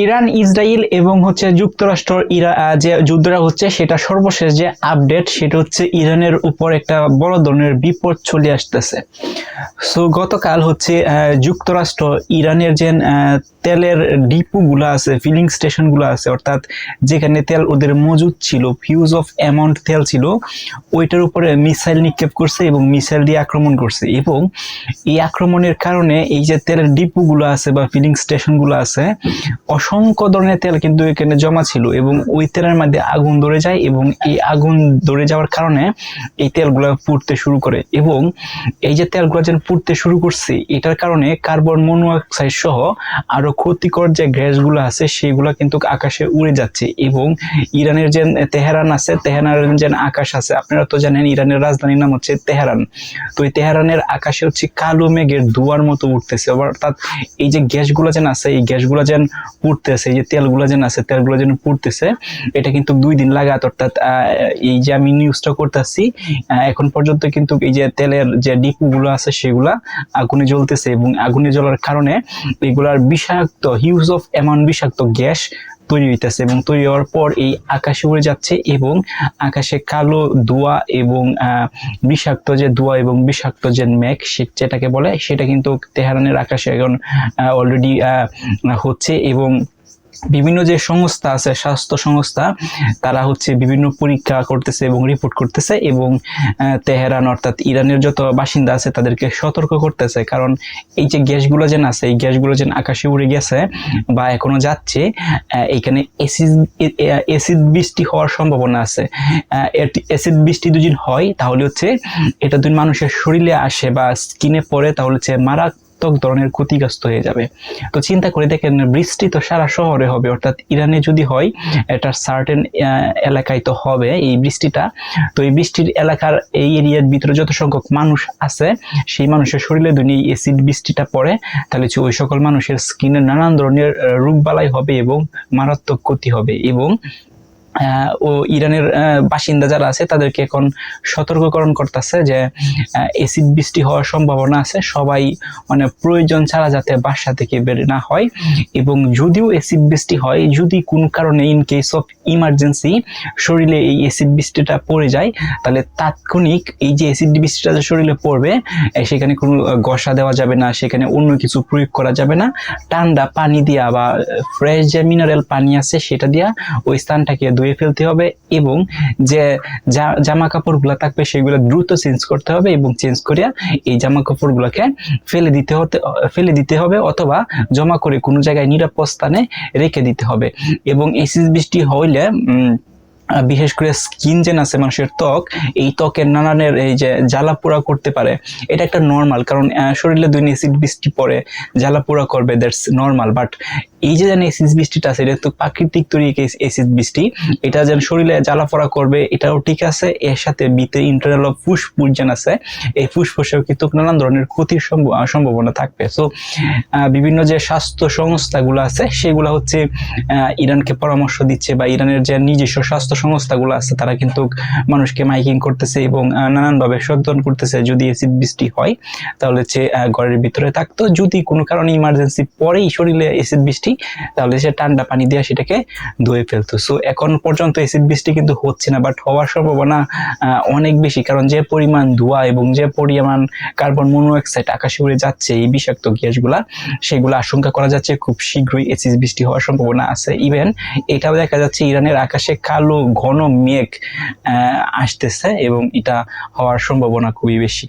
Iran Israel এবং হচ্ছে যুক্তরাষ্ট্র যে যুদ্ধটা হচ্ছে সেটা সর্বশেষ যে আপডেট সেটা হচ্ছে ইরানের উপর একটা বড় ধরনের বিপদ চলে আসতেছে। সো গতকাল হচ্ছে যুক্তরাষ্ট্র ইরানের যে তেলের ডিপোগুলো আছে, ফিলিং স্টেশনগুলো আছে, অর্থাৎ যেখানে তেল ওদের মজুদ ছিল, হিউজ অফ অ্যামাউন্ট তেল ছিল, ওইটার উপরে মিসাইল নিক্ষেপ করছে এবং মিসাইল দিয়ে আক্রমণ করছে। এবং এই আক্রমণের কারণে এই যে তেলের ডিপোগুলো আছে বা ফিলিং স্টেশনগুলো আছে, অসংখ্য ধরনের তেল কিন্তু এখানে জমা ছিল এবং ওই তেলের মধ্যে আগুন ধরে যায় এবং এই আগুন ধরে যাওয়ার কারণে এই তেলগুলো পুড়তে শুরু করে। এবং এই যে তেলগুলো যেন পুড়তে শুরু করছে, এটার কারণে কার্বন মনোক্সাইড সহ আরো ক্ষতিকর যে গ্যাসগুলো আছে সেগুলো কিন্তু আকাশে উড়ে যাচ্ছে। এবং ইরানের যে তেহরান আছে, তেহরানের যে আকাশ আছে, আপনারা তো জানেন ইরানের রাজধানীর নাম হচ্ছে তেহরান। তো এই তেহরানের আকাশে হচ্ছে কালো মেঘের ধোঁয়ার মতো উঠতেছে। অর্থাৎ এই যে গ্যাসগুলো যেন আছে, এই গ্যাসগুলো যেন পুড়তেছে, এই যে তেলগুলো যেন আছে, তেলগুলো যেন পুড়তেছে। এটা কিন্তু 2 দিন লাগাত, অর্থাৎ এই যে আমি নিউজটা করতেছি এখন পর্যন্ত কিন্তু এই যে তেলের যে ডিপোগুলো আছে সেগুলা আগুনে জ্বলতেছে এবং আগুনে জ্বলার কারণে এগুলার বিষাক্ত হিউজ অফ অ্যামাউন্ট বিষাক্ত গ্যাস তৈরি হইতেছে এবং তৈরি হওয়ার পর এই আকাশে উড়ে যাচ্ছে এবং আকাশে কালো ধোঁয়া এবং বিষাক্ত যে ধোঁয়া এবং বিষাক্ত যে মেঘ যেটাকে বলে, সেটা কিন্তু তেহরানের আকাশে এখন অলরেডি হচ্ছে। এবং বিভিন্ন যে সংস্থা আছে, স্বাস্থ্য সংস্থা, তারা হচ্ছে বিভিন্ন পরীক্ষা করতেছে এবং রিপোর্ট করতেছে এবং তেহরান অর্থাৎ ইরানের যত বাসিন্দা আছে তাদেরকে সতর্ক করতেছে। কারণ এই যে গ্যাসগুলো যেন আছে, এই গ্যাসগুলো যেন আকাশে উড়ে গেছে বা এখনো যাচ্ছে, এখানে অ্যাসিড বৃষ্টি হওয়ার সম্ভাবনা আছে। অ্যাসিড বৃষ্টি যদি হয় তাহলে হচ্ছে এটা যদি মানুষের শরীরে আসে বা স্কিনে পড়ে তাহলে হচ্ছে ধরনের ক্ষতিগ্রস্ত হয়ে যাবে। তো চিন্তা করে দেখেন, বৃষ্টি তো সারা শহরে হবে, অর্থাৎ ইরানে যদি হয় এটা সার্টেন এলাকায় তো হবে এই বৃষ্টিটা। তো এই বৃষ্টির এলাকার এই এরিয়ার ভিতরে যত সংখ্যক মানুষ আছে সেই মানুষের শরীরে যদি এই অ্যাসিড বৃষ্টিটা পড়ে তাহলে ওই সকল মানুষের স্কিনে নানান ধরনের রোগবালাই হবে এবং মারাত্মক ক্ষতি হবে। এবং ও ইরানের বাসিন্দা যারা আছে তাদেরকে এখন সতর্ককরণ করতেছে যে অ্যাসিড বৃষ্টি হওয়ার সম্ভাবনা আছে, সবাই মানে প্রয়োজন ছাড়া যাতে বাসা থেকে বের না হয়। এবং যদিও অ্যাসিড বৃষ্টি হয়, যদি কোনো কারণে ইন কেস অফ ইমার্জেন্সি শরীরে এই অ্যাসিড বৃষ্টিটা পড়ে যায়, তাহলে তাৎক্ষণিক এই যে অ্যাসিড বৃষ্টিটা শরীরে পড়বে সেখানে কোনো ঘষা দেওয়া যাবে না, সেখানে অন্য কিছু প্রয়োগ করা যাবে না। ঠান্ডা পানি দিয়া বা ফ্রেশ যে মিনারেল পানি আছে সেটা দিয়া ওই স্থানটাকে ধুয়ে ফেলতে হবে এবং যে জামা কাপড়গুলো থাকবে সেগুলো দ্রুত চেঞ্জ করতে হবে এবং চেঞ্জ করিয়া এই জামা কাপড়গুলোকে ফেলে দিতে হবে অথবা জমা করে কোনো জায়গায় নিরাপদ স্থানে রেখে দিতে হবে। এবং অ্যাসিড বৃষ্টি হইলে বিশেষ করে স্কিন যেন আছে মানুষের ত্বক, এই ত্বকের নানানের এই যে জ্বালা পোড়া করতে পারে। এটা একটা নর্মাল, কারণ শরীরে দুই অ্যাসিড বৃষ্টি পরে জ্বালা পোড়া করবে, দ্যাটস নর্মাল। বাট এই যে অ্যাসিড বৃষ্টিটা আছে এটা তো প্রাকৃতিক তৈরি অ্যাসিড বৃষ্টি, এটা যেন শরীরে জ্বালা পোড়া করবে এটাও ঠিক আছে। এর সাথে ভিতরে ইন্টারনাল অফ ফুসফুস যেন আছে, এই ফুসফুসেও কিন্তু নানান ধরনের ক্ষতির সম্ভাবনা থাকবে। সো বিভিন্ন যে স্বাস্থ্য সংস্থাগুলো আছে সেগুলো হচ্ছে ইরানকে পরামর্শ দিচ্ছে, বা ইরানের যে নিজস্ব স্বাস্থ্য সংস্থাগুলো আছে তারা কিন্তু মানুষকে মাইকিং করতেছে এবং নানানভাবে সচেতন করতেছে যদি অ্যাসিড বৃষ্টি হয় তাহলে হচ্ছে ঘরের ভিতরে থাকতো, যদি কোনো কারণে ইমার্জেন্সি পরেই শরীরে অ্যাসিড বৃষ্টি তাহলে সে ঠান্ডা পানি দিয়ে সেটাকে ধুয়ে ফেলতো। সো এখন পর্যন্ত অ্যাসিড বৃষ্টি কিন্তু হচ্ছে না, বাট হওয়ার সম্ভাবনা অনেক বেশি, কারণ যে পরিমাণ ধোঁয়া এবং যে পরিমাণ কার্বন মনোক্সাইড আকাশে উড়ে যাচ্ছে এই বিষাক্ত গ্যাসগুলা, সেগুলো আশঙ্কা করা যাচ্ছে খুব শীঘ্রই অ্যাসিড বৃষ্টি হওয়ার সম্ভাবনা আছে। ইভেন এটাও দেখা যাচ্ছে ইরানের আকাশে কালো ঘন মেঘ আসতেছে এবং এটা হওয়ার সম্ভাবনা খুবই বেশি।